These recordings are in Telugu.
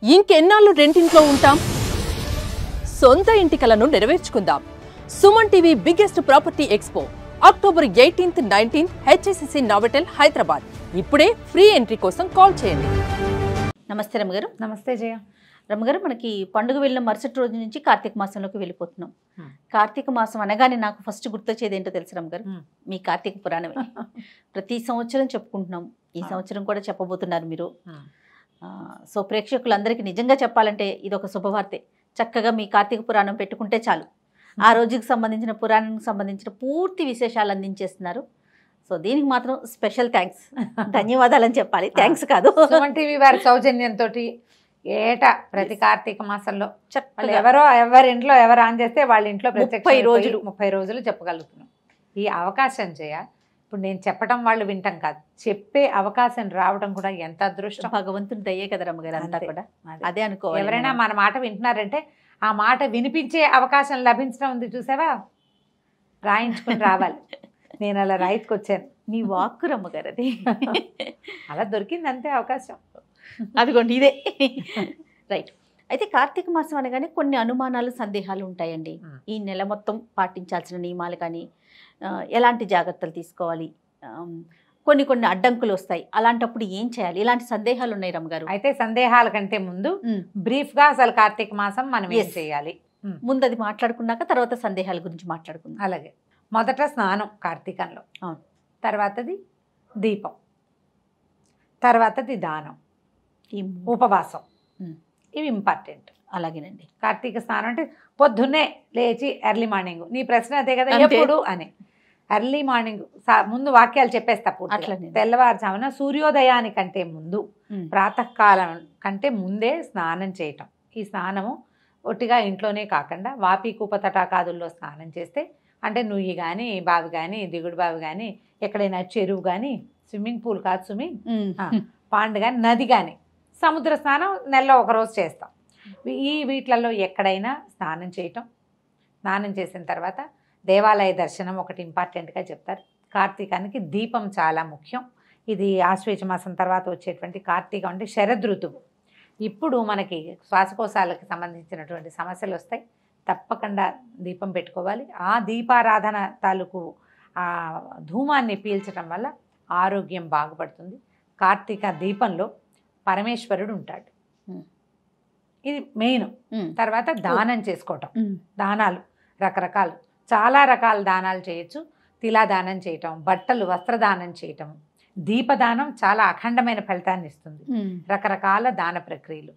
ఇంకెన్నాళ్ళు రెంటింట్లో ఉంటాం? సొంత ఇంటి కలను నెరవేర్చుకుందాం. Suman TV biggest property expo October 18th, 19th HSCC Novotel Hyderabad. ఇప్పుడే ఫ్రీ ఎంట్రీ కోసం కాల్ చేయండి. నమస్తే రమ్మగారు. నమస్తే జయ. రమ్మగారు, మనకి పండుగ వెళ్ళిన మరుసటి రోజు నుంచి కార్తీక మాసంలోకి వెళ్ళిపోతున్నాం. కార్తీక మాసం అనగానే నాకు ఫస్ట్ గుర్తొచ్చేది ఏంటో తెలుసు రమ్మగారు, మీ కార్తీక పురాణమే. ప్రతి సంవత్సరం చెప్పుకుంటున్నాం, ఈ సంవత్సరం కూడా చెప్పబోతున్నారు మీరు. సో ప్రేక్షకులందరికీ నిజంగా చెప్పాలంటే ఇది ఒక శుభవార్తే. చక్కగా మీ కార్తీక పురాణం పెట్టుకుంటే చాలు, ఆ రోజుకి సంబంధించిన పురాణానికి సంబంధించిన పూర్తి విశేషాలు అందించేస్తున్నారు. సో దీనికి మాత్రం స్పెషల్ థ్యాంక్స్, ధన్యవాదాలని చెప్పాలి, థ్యాంక్స్ కాదు. సుమన్ టీవీ వారి సౌజన్యంతో ఏటా ప్రతి కార్తీక మాసంలో ఎవరి ఇంట్లో ఎవరు ఆన్ చేస్తే వాళ్ళ ఇంట్లో 30 రోజులు చెప్పగలుగుతున్నాం. ఈ అవకాశం చేయ ఇప్పుడు నేను చెప్పడం వాళ్ళు వింటాం కాదు, చెప్పే అవకాశం రావడం కూడా ఎంత అదృష్టం, భగవంతుని దయ్యే కదా రమ్మగారు, అంతా కూడా అదే అనుకో. ఎవరైనా మన మాట వింటున్నారంటే ఆ మాట వినిపించే అవకాశం లభించడం ఉంది, చూసావా? రాయించుకుని రావాలి. నేను అలా రాయించుకొచ్చాను. మీ వాక్కు రమ్మగారు, అది అలా దొరికింది అంతే అవకాశం. అదిగోండి ఇదే రైట్. అయితే కార్తీక మాసం అనగానే కొన్ని అనుమానాలు, సందేహాలు ఉంటాయండి. ఈ నెల మొత్తం పాటించాల్సిన నియమాలు కానీ, ఎలాంటి జాగ్రత్తలు తీసుకోవాలి, కొన్ని అడ్డంకులు వస్తాయి, అలాంటప్పుడు ఏం చేయాలి, ఇలాంటి సందేహాలు ఉన్నాయి రమ్మగారు. అయితే సందేహాల కంటే ముందు బ్రీఫ్ గా అసలు కార్తీక మాసం మనం ఏం చేయాలి ముందు అది మాట్లాడుకున్నాక తర్వాత సందేహాల గురించి మాట్లాడుకుందాం. అలాగే మొదట స్నానం కార్తీకంలో, తర్వాతది దీపం, తర్వాతది దానం, ఉపవాసం, ఇవి ఇంపార్టెంట్. అలాగేనండి. కార్తీక స్నానం అంటే పొద్దున్నే లేచి ఎర్లీ మార్నింగ్. నీ ప్రశ్న అదే కదా, ఎప్పుడు అని. ఎర్లీ మార్నింగ్ ముందు వాక్యాలు చెప్పేస్తా పూర్తిగా. తెల్లవారుజామున సూర్యోదయానికంటే ముందు, ప్రాతకాలం కంటే ముందే స్నానం చేయటం. ఈ స్నానము ఒట్టిగా ఇంట్లోనే కాకుండా వాపి కూప తటాకాదుల్లో స్నానం చేస్తే, అంటే నుయ్యి కానీ, బావి కానీ, దిగుడు బావి కానీ, ఎక్కడైనా చెరువు కానీ, స్విమ్మింగ్ పూల్ కాదు స్విమ్మింగ్, పాండ్ కానీ, నది కానీ, సముద్ర స్నానం నెలలో ఒకరోజు చేస్తాం. వీటిలలో ఎక్కడైనా స్నానం చేయటం. స్నానం చేసిన తర్వాత దేవాలయ దర్శనం ఒకటి ఇంపార్టెంట్గా చెప్తారు. కార్తీకానికి దీపం చాలా ముఖ్యం. ఇది ఆశ్వేజ మాసం తర్వాత వచ్చేటువంటి కార్తీకం అంటే శరదృతువు. ఇప్పుడు మనకి శ్వాసకోశాలకు సంబంధించినటువంటి సమస్యలు వస్తాయి, తప్పకుండా దీపం పెట్టుకోవాలి. ఆ దీపారాధన తాలూకు ఆ ధూమాన్ని పీల్చడం వల్ల ఆరోగ్యం బాగుపడుతుంది. కార్తీక దీపంలో పరమేశ్వరుడు ఉంటాడు, ఇది మెయిన్. తర్వాత దానం చేసుకోవటం. దానాలు రకరకాలు, చాలా రకాల దానాలు చేయొచ్చు. తిలా దానం చేయటం, బట్టలు వస్త్రదానం చేయటం, దీపదానం చాలా అఖండమైన ఫలితాన్ని ఇస్తుంది. రకరకాల దాన ప్రక్రియలు.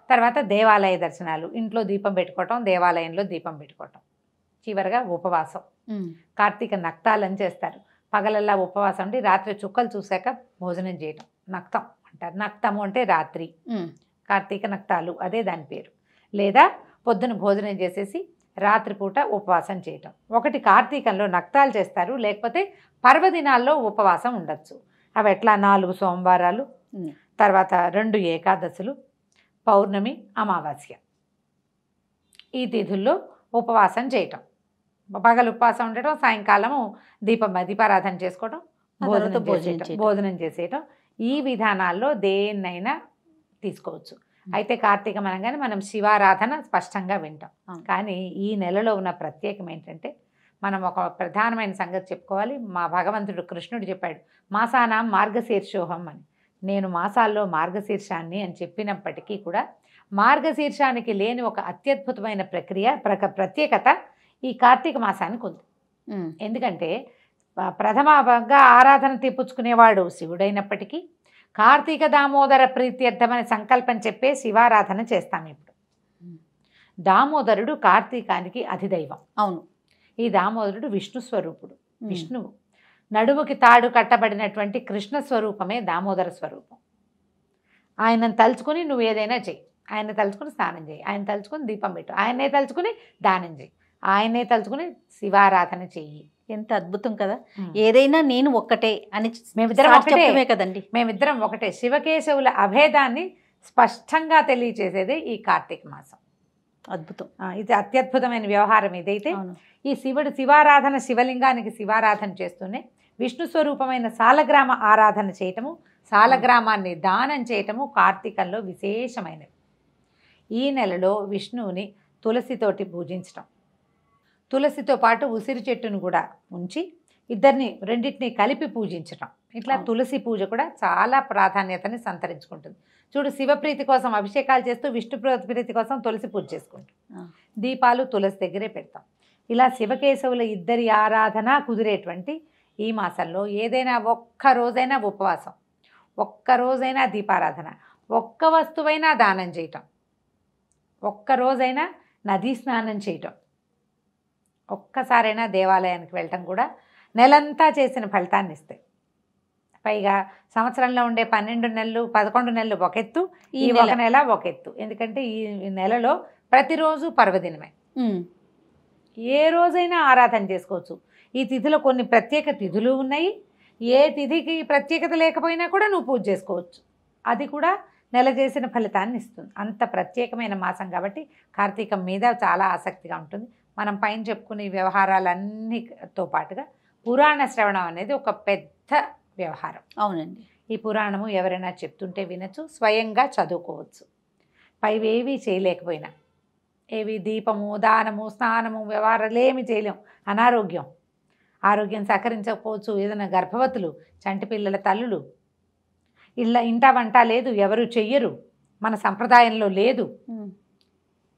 తర్వాత దేవాలయ దర్శనాలు, ఇంట్లో దీపం పెట్టుకోవటం, దేవాలయంలో దీపం పెట్టుకోవటం. చివరిగా ఉపవాసం. కార్తీక నక్తాలని చేస్తారు. పగలల్లా ఉపవాసం ఉండి రాత్రి చుక్కలు చూశాక భోజనం చేయటం నక్తం అంటారు. నక్తము అంటే రాత్రి, కార్తీక నక్తాలు అదే దాని పేరు. లేదా పొద్దున భోజనం చేసేసి రాత్రిపూట ఉపవాసం చేయటం. ఒకటి కార్తీకంలో నక్తాలు చేస్తారు, లేకపోతే పర్వదినాల్లో ఉపవాసం ఉండొచ్చు. అవి ఎట్లా 4 సోమవారాలు, తర్వాత 2 ఏకాదశులు, పౌర్ణమి, అమావాస్య, ఈ తిథుల్లో ఉపవాసం చేయటం. పగలు ఉపవాసం ఉండటం, సాయంకాలము దీపారాధన చేసుకోవడం, భోజనం చేసేయటం. ఈ విధానాల్లో దేన్నైనా తీసుకోవచ్చు. అయితే కార్తీకం అనగానే మనం శివారాధన స్పష్టంగా వింటాం. కానీ ఈ నెలలో ఉన్న ప్రత్యేకం ఏంటంటే, మనం ఒక ప్రధానమైన సంగతి చెప్పుకోవాలి. మా భగవంతుడు కృష్ణుడు చెప్పాడు, మాసానాం మార్గశీర్షోహం అని. నేను మాసాల్లో మార్గశీర్షాన్ని అని చెప్పినప్పటికీ కూడా మార్గశీర్షానికి లేని ఒక అత్యద్భుతమైన ప్రత్యేకత ఈ కార్తీక మాసానికి ఉంది. ఎందుకంటే ప్రథమంగా ఆరాధన తెప్పించుకునేవాడు శివుడైనప్పటికీ కార్తీక దామోదర ప్రీత్యర్థమని సంకల్పం చెప్పే శివారాధన చేస్తాం. ఇప్పుడు దామోదరుడు కార్తీకానికి అధిదైవం. అవును. ఈ దామోదరుడు విష్ణు స్వరూపుడు. విష్ణువు నడుముకి తాడు కట్టబడినటువంటి కృష్ణ స్వరూపమే దామోదర స్వరూపం. ఆయనను తలుచుకుని నువ్వు ఏదైనా చెయ్యి. ఆయన తలుచుకుని స్నానం చేయి, ఆయన తలుచుకుని దీపం పెట్టు, ఆయనే తలుచుకుని దానం చేయి, ఆయనే తలుచుకుని శివారాధన చెయ్యి. ఎంత అద్భుతం కదా. ఏదైనా నేను ఒక్కటే అని మేమిద్దరం ఒకటే కదండి. మేమిద్దరం ఒకటే. శివకేశవుల అభేదాన్ని స్పష్టంగా తెలియచేసేది ఈ కార్తీక మాసం. అద్భుతం. ఇది అత్యద్భుతమైన వ్యవహారం. ఇదైతే ఈ శివారాధన, శివలింగానికి శివారాధన చేస్తూనే విష్ణు స్వరూపమైన సాలగ్రామ ఆరాధన చేయటము, సాలగ్రామాన్ని దానం చేయటము కార్తీకంలో విశేషమైనవి. ఈ నెలలో విష్ణువుని తులసితోటి పూజించటం, తులసితో పాటు ఉసిరి చెట్టును కూడా ఉంచి రెండింటిని కలిపి పూజించటం, ఇట్లా తులసి పూజ కూడా చాలా ప్రాధాన్యతని సంతరించుకుంటుంది. చూడు, శివప్రీతి కోసం అభిషేకాలు చేస్తూ విష్ణు ప్రీతి కోసం తులసి పూజ చేసుకుంటాం, దీపాలు తులసి దగ్గరే పెడతాం. ఇలా శివకేశవుల ఇద్దరి ఆరాధన కుదిరేటువంటి ఈ మాసంలో ఏదైనా ఒక్కరోజైనా ఉపవాసం, ఒక్కరోజైనా దీపారాధన, ఒక్క వస్తువైనా దానం చేయటం, ఒక్కరోజైనా నదీ స్నానం చేయటం, ఒక్కసారైనా దేవాలయానికి వెళ్ళటం కూడా నెలంతా చేసిన ఫలితాన్ని ఇస్తాయి. పైగా సంవత్సరంలో ఉండే 12 నెలలు 11 నెలలు ఒక ఎత్తు, ఈ ఒక నెల ఒక ఎత్తు. ఎందుకంటే ఈ నెలలో ప్రతిరోజు పర్వదినమే, ఏ రోజైనా ఆరాధన చేసుకోవచ్చు. ఈ తిథిలో కొన్ని ప్రత్యేక తిథులు ఉన్నాయి, ఏ తిథికి ప్రత్యేకత లేకపోయినా కూడా నువ్వు పూజ చేసుకోవచ్చు. అది కూడా నెల చేసిన ఫలితాన్ని ఇస్తుంది. అంత ప్రత్యేకమైన మాసం కాబట్టి కార్తీకం మీద చాలా ఆసక్తిగా ఉంటుంది. మనం పైన చెప్పుకునే వ్యవహారాలన్నీతో పాటుగా పురాణ శ్రవణం అనేది ఒక పెద్ద వ్యవహారం. అవునండి. ఈ పురాణము ఎవరైనా చెప్తుంటే వినొచ్చు, స్వయంగా చదువుకోవచ్చు. పైవేవీ చేయలేకపోయినా, ఏవి దీపము, దానము, స్నానము, వ్యవహారాలు ఏమి చేయలేం. అనారోగ్యం, ఆరోగ్యం సహకరించకపోవచ్చు, ఏదైనా గర్భవతులు, చంటి పిల్లల తల్లులు, ఇంట వంట లేదు, ఎవరు చెయ్యరు, మన సంప్రదాయంలో లేదు,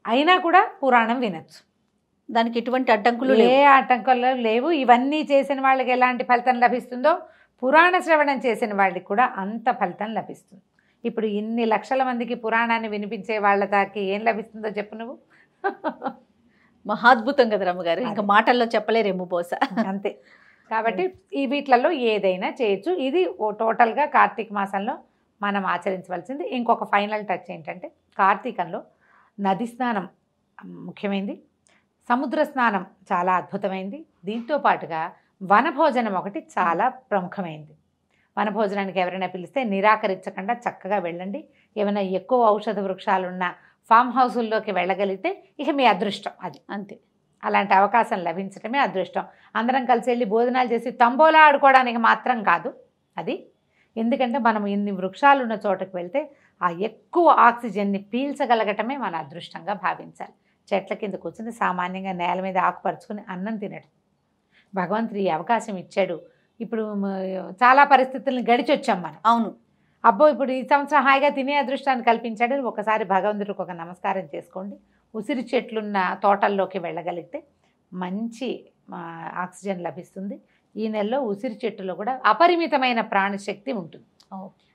అయినా కూడా పురాణం వినొచ్చు. దానికి ఎటువంటి అడ్డంకులు ఏ ఆటంకాలు లేవు. ఇవన్నీ చేసిన వాళ్ళకి ఎలాంటి ఫలితం లభిస్తుందో పురాణ శ్రవణం చేసిన వాళ్ళకి కూడా అంత ఫలితం లభిస్తుంది. ఇప్పుడు ఇన్ని లక్షల మందికి పురాణాన్ని వినిపించే వాళ్ళ దానికి ఏం లభిస్తుందో చెప్పు నువ్వు. మహాద్భుతం కదా రమ్మగారు, ఇంకా మాటల్లో చెప్పలేరేమో బహుశా. అంతే. కాబట్టి ఈ వీటిలలో ఏదైనా చేయొచ్చు. ఇది టోటల్గా కార్తీక మాసంలో మనం ఆచరించవలసింది. ఇంకొక ఫైనల్ టచ్ ఏంటంటే, కార్తీకంలో నది స్నానం ముఖ్యమైనది, సముద్ర స్నానం చాలా అద్భుతమైంది. దీంతో పాటుగా వనభోజనం ఒకటి చాలా ప్రముఖమైంది. వనభోజనానికి ఎవరైనా పిలిస్తే నిరాకరించకుండా చక్కగా వెళ్ళండి. ఏమైనా ఎక్కువ ఔషధ వృక్షాలున్న ఫామ్ హౌసుల్లోకి వెళ్ళగలిగితే ఇక మీ అదృష్టం అది. అంతే. అలాంటి అవకాశం లభించడమే అదృష్టం. అందరం కలిసి వెళ్ళి భోజనాలు చేసి తంబోలా ఆడుకోవడానికి మాత్రం కాదు అది. ఎందుకంటే మనం ఇన్ని వృక్షాలు ఉన్న చోటకు వెళ్తే ఆ ఎక్కువ ఆక్సిజన్ని పీల్చగలగటమే మన అదృష్టంగా భావించాలి. చెట్ల కింద కూర్చుని సామాన్యంగా నేల మీద ఆకుపరుచుకుని అన్నం తినడం భగవంతుడు ఈ అవకాశం ఇచ్చాడు. ఇప్పుడు చాలా పరిస్థితులను గడిచొచ్చాం మనం. అవును. అబ్బో ఇప్పుడు ఈ సంవత్సరం హాయిగా తినే అదృష్టాన్ని కల్పించాడు. ఒకసారి భగవంతుడికి ఒక నమస్కారం చేసుకోండి. ఉసిరి చెట్లున్న తోటల్లోకి వెళ్ళగలిగితే మంచి ఆక్సిజన్ లభిస్తుంది. ఈ నెలలో ఉసిరి చెట్టులో కూడా అపరిమితమైన ప్రాణశక్తి ఉంటుంది.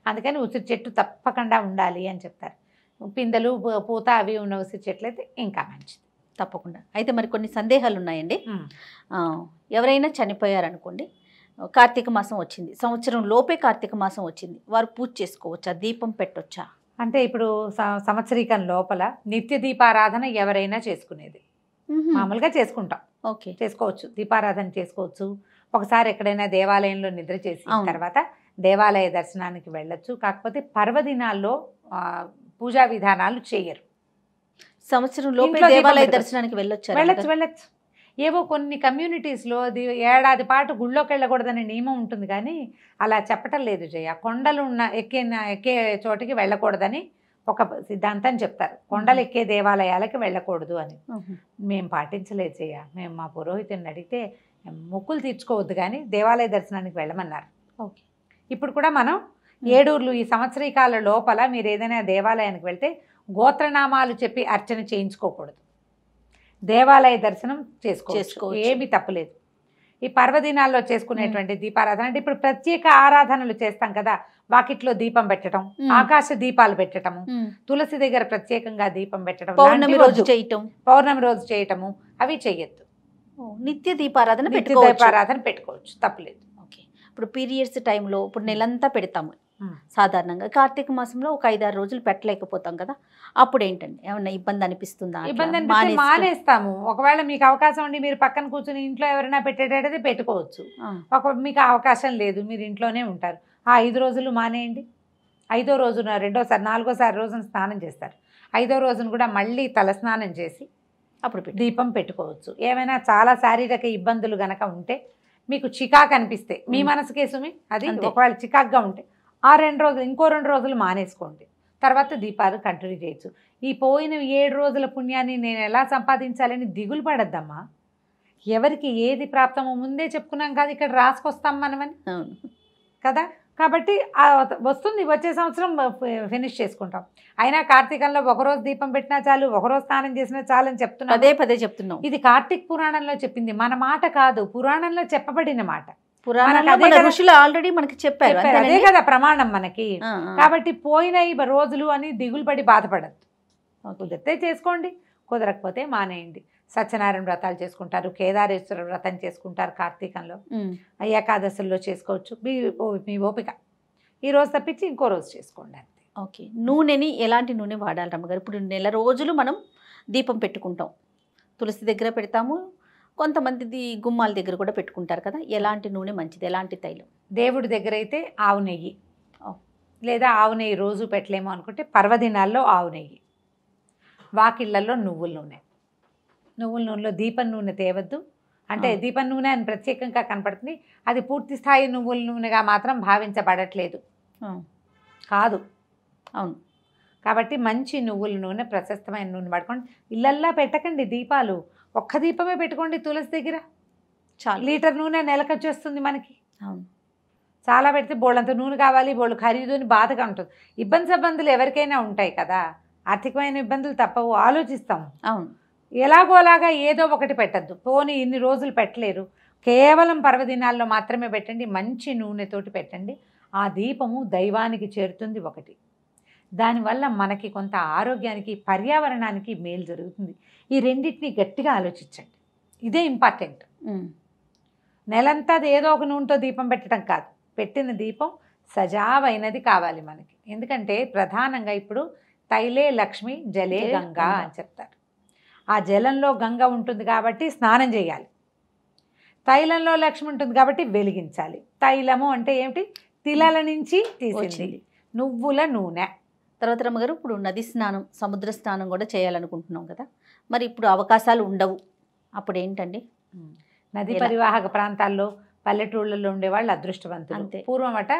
అందుకని ఉసిరి చెట్టు తప్పకుండా ఉండాలి అని చెప్తారు. పిందెలు పూత అవి ఉన్న ఉసిరి చెట్లు అయితే ఇంకా మంచిది. తప్పకుండా. అయితే మరి కొన్ని సందేహాలు ఉన్నాయండి. ఎవరైనా చనిపోయారనుకోండి, కార్తీక మాసం వచ్చింది, సంవత్సరం లోపే కార్తీక మాసం వచ్చింది, వారు పూజ చేసుకోవచ్చా, దీపం పెట్టొచ్చా? అంటే ఇప్పుడు సంవత్సరీకం లోపల నిత్య దీపారాధన ఎవరైనా చేసుకునేది, మామూలుగా చేసుకుంటాం. ఓకే, చేసుకోవచ్చు, దీపారాధన చేసుకోవచ్చు. ఒకసారి ఎక్కడైనా దేవాలయంలో నిద్ర చేసిన తర్వాత దేవాలయ దర్శనానికి వెళ్ళొచ్చు. కాకపోతే పర్వదినాల్లో పూజా విధానాలు చేయరు. సంవత్సరం లోపే దేవాలయ దర్శనానికి వెళ్ళొచ్చు. ఏవో కొన్ని కమ్యూనిటీస్లో అది ఏడాది పాటు గుళ్ళోకి వెళ్ళకూడదనే నియమం ఉంటుంది, కానీ అలా చెప్పటం లేదు జయ. కొండలు ఉన్న ఎక్కే చోటికి వెళ్ళకూడదని ఒక సిద్ధాంతం చెప్తారు. కొండలు ఎక్కే దేవాలయాలకి వెళ్ళకూడదు అని. మేము పాటించలేదు జయ. మేము మా పురోహితుని అడిగితే మొక్కులు తీర్చుకోవద్దు కానీ దేవాలయ దర్శనానికి వెళ్ళమన్నారు. ఓకే. ఇప్పుడు కూడా మనం ఏడూర్లు ఈ సంవత్సరీకాల లోపల మీరు ఏదైనా దేవాలయానికి వెళ్తే గోత్రనామాలు చెప్పి అర్చన చేయించుకోకూడదు, దేవాలయ దర్శనం చేసుకోవచ్చు, ఏమీ తప్పులేదు. ఈ పర్వదినాల్లో చేసుకునేటువంటి దీపారాధన అంటే ఇప్పుడు ప్రత్యేక ఆరాధనలు చేస్తాం కదా, వాకిట్లో దీపం పెట్టడం, ఆకాశ దీపాలు పెట్టడము, తులసి దగ్గర ప్రత్యేకంగా దీపం పెట్టడం, పౌర్ణమి రోజు చేయటము అవి చెయ్యొద్దు. నిత్య దీపారాధన పెట్టుకోవచ్చు, తప్పులేదు. ఓకే. ఇప్పుడు పీరియడ్స్ టైంలో ఇప్పుడు నెలంతా పెడతాము సాధారణంగా, కార్తీక మాసంలో ఒక 5-6 రోజులు పెట్టలేకపోతాం కదా, అప్పుడు ఏంటండి ఏమన్నా ఇబ్బంది అనిపిస్తుందా? ఇబ్బంది మానేస్తాము. ఒకవేళ మీకు అవకాశం ఉండి మీరు పక్కన కూర్చుని ఇంట్లో ఎవరైనా పెట్టేటైతే పెట్టుకోవచ్చు. మీకు అవకాశం లేదు, మీరు ఇంట్లోనే ఉంటారు, ఆ 5 రోజులు మానేయండి. 5వ రోజున 4వ రోజున స్నానం చేస్తారు. 5వ రోజున కూడా మళ్ళీ తల స్నానం చేసి అప్పుడు దీపం పెట్టుకోవచ్చు. ఏమైనా చాలా శారీరక ఇబ్బందులు గనక ఉంటే, మీకు చికాకు అనిపిస్తే మీ మనసుకేసుమి అది, ఒకవేళ చికాకుగా ఉంటే ఆ 2 రోజులు ఇంకో 2 రోజులు మానేసుకోండి. తర్వాత దీపాలు కంటిన్యూ చేయొచ్చు. ఈ పోయిన 7 రోజుల పుణ్యాన్ని నేను ఎలా సంపాదించాలని దిగులు పడద్దమ్మా. ఎవరికి ఏది ప్రాప్తమో ముందే చెప్పుకున్నాం కాదు, ఇక్కడ రాసుకొస్తాం మనమని కదా. కాబట్టి వస్తుంది, వచ్చే సంవత్సరం ఫినిష్ చేసుకుంటాం. అయినా కార్తీకంలో ఒకరోజు దీపం పెట్టినా చాలు, ఒకరోజు స్నానం చేసినా చాలు అని చెప్తున్నాం, పదే చెప్తున్నాం. ఇది కార్తీక పురాణంలో చెప్పింది, మన మాట కాదు, పురాణంలో చెప్పబడిన మాట. ఋషులు ఆల్రెడీ మనకి చెప్పారు, అదే కదా ప్రమాణం మనకి. కాబట్టి పోయిన ఈ రోజులు అని దిగులు పడి బాధపడద్దు. కుదిరితే చేసుకోండి, కుదరకపోతే మానేయండి. సత్యనారాయణ వ్రతాలు చేసుకుంటారు, కేదారేశ్వర వ్రతం చేసుకుంటారు కార్తీకంలో, ఏకాదశుల్లో చేసుకోవచ్చు, మీ ఓపిక. ఈ రోజు తప్పించి ఇంకో రోజు చేసుకోండి అంతే. ఓకే. నూనెని ఎలాంటి నూనె వాడాలి రమ్మగారు? ఇప్పుడు నెల రోజులు మనం దీపం పెట్టుకుంటాం, తులసి దగ్గర పెడతాము, కొంతమంది గుమ్మాల దగ్గర కూడా పెట్టుకుంటారు కదా, ఎలాంటి నూనె మంచిది, ఎలాంటి తైలం? దేవుడి దగ్గర అయితే ఆవు నెయ్యి, లేదా ఆవు నెయ్యి రోజు పెట్టలేమో అనుకుంటే పర్వదినాల్లో ఆవు నెయ్యి. వాకిళ్లలో నువ్వుల నూనె. నువ్వుల నూనెలో దీపం నూనె తేవద్దు, అంటే దీపం నూనె అని ప్రత్యేకంగా కనపడుతుంది, అది పూర్తి స్థాయి నువ్వుల నూనెగా మాత్రం భావించబడట్లేదు కాదు. అవును. కాబట్టి మంచి నువ్వుల నూనె, ప్రశస్తమైన నూనె పడుకోండి. ఇళ్ళల్లా పెట్టకండి దీపాలు, ఒక్క దీపమే పెట్టుకోండి తులసి దగ్గర. చాలా లీటర్ నూనె నెలకు వచ్చేస్తుంది మనకి. అవును. చాలా పెడితే బోళ్ళంత నూనె కావాలి, బోళ్ళు ఖరీదు అని బాధగా ఉంటుంది. ఇబ్బందులు ఎవరికైనా ఉంటాయి కదా, ఆర్థికమైన ఇబ్బందులు తప్పవు, ఆలోచిస్తాం. అవును. ఎలాగోలాగా ఏదో ఒకటి పెట్టద్దు. పోనీ ఇన్ని రోజులు పెట్టలేరు, కేవలం పర్వదినాల్లో మాత్రమే పెట్టండి, మంచి నూనెతోటి పెట్టండి. ఆ దీపము దైవానికి చేరుతుంది ఒకటి, దానివల్ల మనకి కొంత ఆరోగ్యానికి, పర్యావరణానికి మేలు జరుగుతుంది. ఈ రెండింటిని గట్టిగా ఆలోచించండి, ఇదే ఇంపార్టెంట్. నెలంతా ఏదో ఒక నూనెతో దీపం పెట్టడం కాదు, పెట్టిన దీపం సజావైనది కావాలి మనకి. ఎందుకంటే ప్రధానంగా ఇప్పుడు తైలే లక్ష్మి జలే గంగా అని చెప్తారు. ఆ జలంలో గంగ ఉంటుంది కాబట్టి స్నానం చేయాలి, తైలంలో లక్ష్మి ఉంటుంది కాబట్టి వెలిగించాలి. తైలము అంటే ఏమిటి? తిలల నుంచి తీసింది, నువ్వుల నూనె. తర్వాత రమ్మగారు, ఇప్పుడు నది స్నానం, సముద్ర స్నానం కూడా చేయాలనుకుంటున్నాం కదా, మరి ఇప్పుడు అవకాశాలు ఉండవు, అప్పుడు ఏంటండి? నది పరివాహక ప్రాంతాల్లో పల్లెటూళ్ళల్లో ఉండేవాళ్ళు అదృష్టవంతులు. అంతే. పూర్వం అట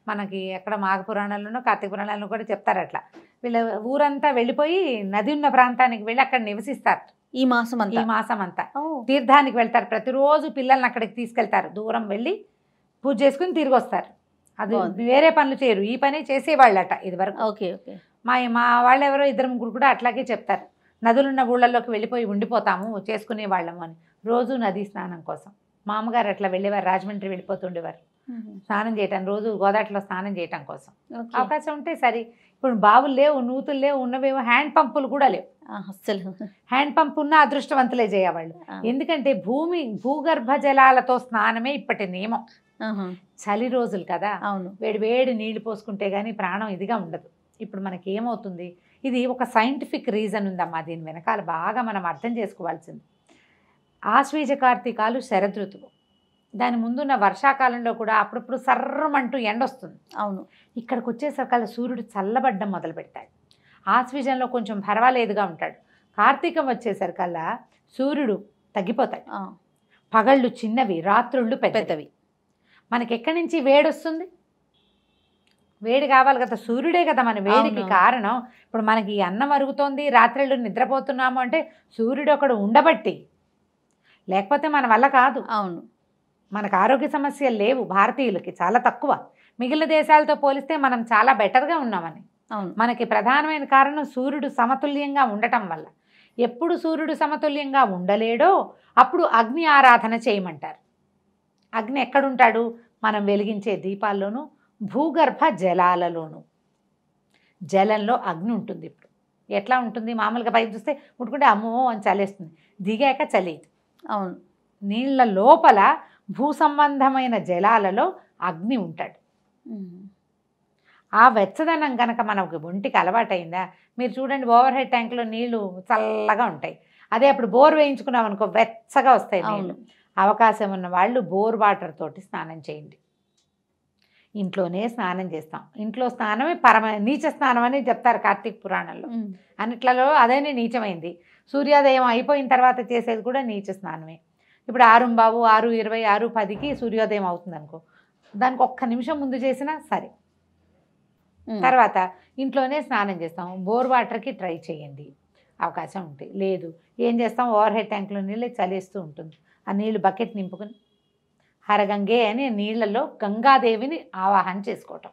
మనకి ఎక్కడ మాఘ పురాణాల్లోనో కార్తీక పురాణాల్లో కూడా చెప్తారు, అట్లా వీళ్ళ ఊరంతా వెళ్ళిపోయి నది ఉన్న ప్రాంతానికి వెళ్ళి అక్కడ నివసిస్తారు. ఈ మాసం అంతా తీర్థానికి వెళ్తారు. ప్రతిరోజు పిల్లల్ని అక్కడికి తీసుకెళ్తారు, దూరం వెళ్ళి పూజ చేసుకుని తిరిగి వస్తారు. అది వేరే పనులు చేయరు, ఈ పని చేసేవాళ్ళట ఇది వరకు. Okay okay. మా వాళ్ళు ఎవరో 2-3 కూడా అట్లాగే చెప్తారు, నదులున్న ఊళ్ళల్లోకి వెళ్ళిపోయి ఉండిపోతాము చేసుకునే వాళ్ళము అని. రోజు నదీ స్నానం కోసం మా అమ్మగారు అట్లా వెళ్ళేవారు, రాజమండ్రి వెళ్ళిపోతుండేవారు స్నానం చేయటం, రోజు గోదావరిలో స్నానం చేయటం కోసం. అవకాశం ఉంటే సరే. ఇప్పుడు బావులు లేవు, నూతులు లేవు, ఉన్నవేమో హ్యాండ్ పంపులు కూడా లేవు. అస్సలు హ్యాండ్ పంప్ ఉన్న అదృష్టవంతులే చేయవాళ్ళు. ఎందుకంటే భూగర్భ జలాలతో స్నానమే ఇప్పటి నియమం. చలి రోజులు కదా, అవును, వేడి నీళ్లు పోసుకుంటే గానీ ప్రాణం ఇదిగా ఉండదు. ఇప్పుడు మనకి ఏమవుతుంది, ఇది ఒక సైంటిఫిక్ రీజన్ ఉందమ్మా, దీని వెనకాల బాగా మనం అర్థం చేసుకోవాల్సింది. ఆశ్వీజ కార్తీకాలు శరదృతువు, దాని ముందున్న వర్షాకాలంలో కూడా అప్పుడప్పుడు సర్రమంటూ ఎండొస్తుంది. అవును. ఇక్కడికి వచ్చేసరికల్లా సూర్యుడు చల్లబడ్డం మొదలు పెడతాడు. ఆశ్వీజంలో కొంచెం పర్వాలేదుగా ఉంటాడు. కార్తీకం వచ్చేసరికల్లా సూర్యుడు తగ్గిపోతాడు, పగళ్ళు చిన్నవి, రాత్రుళ్ళు పెద్దవి. మనకి ఎక్కడి నుంచి వేడి వస్తుంది? వేడి కావాలి కదా, సూర్యుడే కదా మన వేడికి కారణం. ఇప్పుడు మనకి అన్నం అరుగుతోంది, రాత్రిళ్ళు నిద్రపోతున్నాము అంటే సూర్యుడు ఒకడు ఉండబట్టి, లేకపోతే మన వల్ల కాదు. అవును. మనకు ఆరోగ్య సమస్యలు లేవు భారతీయులకి, చాలా తక్కువ. మిగిలిన దేశాలతో పోలిస్తే మనం చాలా బెటర్గా ఉన్నామని. మనకి ప్రధానమైన కారణం సూర్యుడు సమతుల్యంగా ఉండటం వల్ల. ఎప్పుడు సూర్యుడు సమతుల్యంగా ఉండలేడో అప్పుడు అగ్ని ఆరాధన చేయమంటారు. అగ్ని ఎక్కడుంటాడు? మనం వెలిగించే దీపాల్లోనూ, భూగర్భ జలాలలోనూ. జలంలో అగ్ని ఉంటుంది. ఇప్పుడు ఎట్లా ఉంటుంది? మామూలుగా పైకి చూస్తే ముట్టుకుంటే అమ్మో అని చలేస్తుంది, దిగాక చలేదు. అవును. నీళ్ళ లోపల భూ సంబంధమైన జలాలలో అగ్ని ఉంటాడు. ఆ వెచ్చదనం కనుక మనకు ఒంటికి అలవాటైందా, మీరు చూడండి ఓవర్ హెడ్ ట్యాంక్లో నీళ్లు చల్లగా ఉంటాయి. అదే అప్పుడు బోర్ వేయించుకున్నాం అనుకో, వెచ్చగా వస్తాయి నీళ్ళు. అవకాశం ఉన్న వాళ్ళు బోర్ వాటర్ తోటి స్నానం చేయండి. ఇంట్లోనే స్నానం చేస్తాం. ఇంట్లో స్నానమే నీచ స్నానం అని చెప్తారు కార్తీక పురాణంలో. అన్నిట్లలో అదేనే నీచమైంది. సూర్యోదయం అయిపోయిన తర్వాత చేసేది కూడా నీచ స్నానమే. ఇప్పుడు 6:15, 6:20, 6:10కి సూర్యోదయం అవుతుంది అనుకో, దానికి ఒక్క నిమిషం ముందు చేసినా సరే. తర్వాత ఇంట్లోనే స్నానం చేస్తాం. బోర్ వాటర్కి ట్రై చేయండి, అవకాశం ఉంటుంది. లేదు ఏం చేస్తాం, ఓవర్ హెడ్ ట్యాంక్లో నీళ్ళు చలేస్తూ ఉంటుంది. ఆ నీళ్ళు బకెట్ నింపుకొని హరగంగే అని నీళ్లలో గంగాదేవిని ఆవాహన చేసుకోవటం.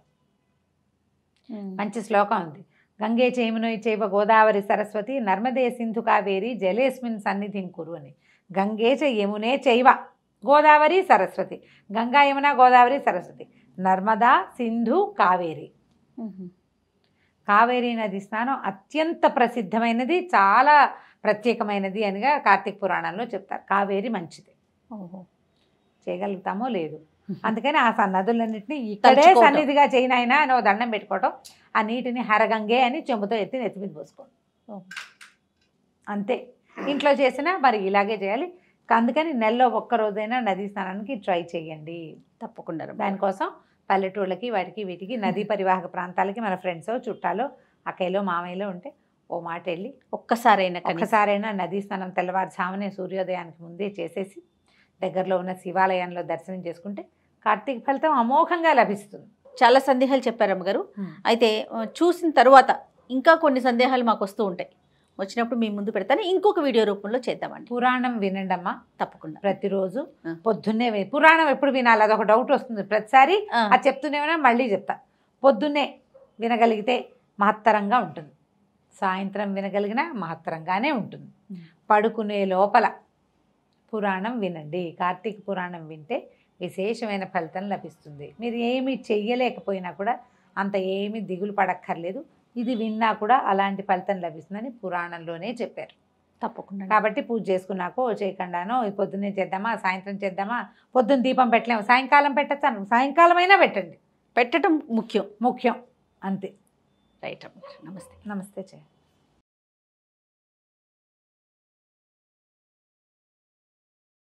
మంచి శ్లోకం ఉంది. గంగే చేమునోయి చైవ గోదావరి సరస్వతి నర్మదే సింధు కావేరి జలేస్మిన్ సన్నిధిం కురు అని. గంగే చ యమునే చైవ గోదావరి సరస్వతి, గంగా యమున గోదావరి సరస్వతి, నర్మదా సింధు కావేరి. కావేరీ నది స్నానం అత్యంత ప్రసిద్ధమైనది, చాలా ప్రత్యేకమైనది అనిగా కార్తీక పురాణంలో చెప్తారు. కావేరి మంచిది. చేయగలుగుతామో లేదు, అందుకని ఆ నదులన్నింటినీ ఇక్కడే సన్నిధిగా చేయనైనా అని దండం పెట్టుకోవటం. ఆ నీటిని హరగంగే అని చెంబుతో ఎత్తి నెత్తి మీద పోసుకోండి, అంతే. ఇంట్లో చేసినా మరి ఇలాగే చేయాలి. అందుకని నెలలో ఒక్కరోజైనా నదీ స్నానానికి ట్రై చేయండి తప్పకుండా. దానికోసం పల్లెటూళ్ళకి వాటికి వీటికి నదీ పరివాహక ప్రాంతాలకి మన ఫ్రెండ్స్ చుట్టాలు అక్కయ్యలో మామయ్యలో ఉంటే ఓ మాట వెళ్ళి ఒక్కసారైనా నదీ స్నానం తెల్లవారుజామునే సూర్యోదయానికి ముందే చేసేసి దగ్గరలో ఉన్న శివాలయంలో దర్శనం చేసుకుంటే కార్తీక ఫలితం అమోఘంగా లభిస్తుంది. చాలా సందేహాలు చెప్పారు అమ్మగారు. అయితే చూసిన తర్వాత ఇంకా కొన్ని సందేహాలు మాకు వస్తూ ఉంటాయి, వచ్చినప్పుడు మీ ముందు పెడతాను, ఇంకొక వీడియో రూపంలో చేద్దామండి. పురాణం వినండి అమ్మా తప్పకుండా. ప్రతిరోజు పొద్దున్నే పురాణం ఎప్పుడు వినాలి అదొక డౌట్ వస్తుంది ప్రతిసారి. అది చెప్తూనే ఉన్నా మళ్ళీ చెప్తా. పొద్దున్నే వినగలిగితే మహత్తరంగా ఉంటుంది, సాయంత్రం వినగలిగినా మహత్తరంగానే ఉంటుంది. పడుకునే లోపల పురాణం వినండి. కార్తీక పురాణం వింటే విశేషమైన ఫలితం లభిస్తుంది. మీరు ఏమీ చెయ్యలేకపోయినా కూడా అంత ఏమీ దిగులు పడక్కర్లేదు. ఇది విన్నా కూడా అలాంటి ఫలితం లభిస్తుందని పురాణంలోనే చెప్పారు. తప్పకుండా. కాబట్టి పూజ చేసుకున్నాకో చేయకుండానో పొద్దున్నే చేద్దామా సాయంత్రం చేద్దామా, పొద్దున్న దీపం పెట్టలేము సాయంకాలం పెట్టచ్చు, సాయంకాలం అయినా పెట్టండి. పెట్టడం ముఖ్యం ముఖ్యం అంతే. రైట్ అమ్మ. నమస్తే. నమస్తే.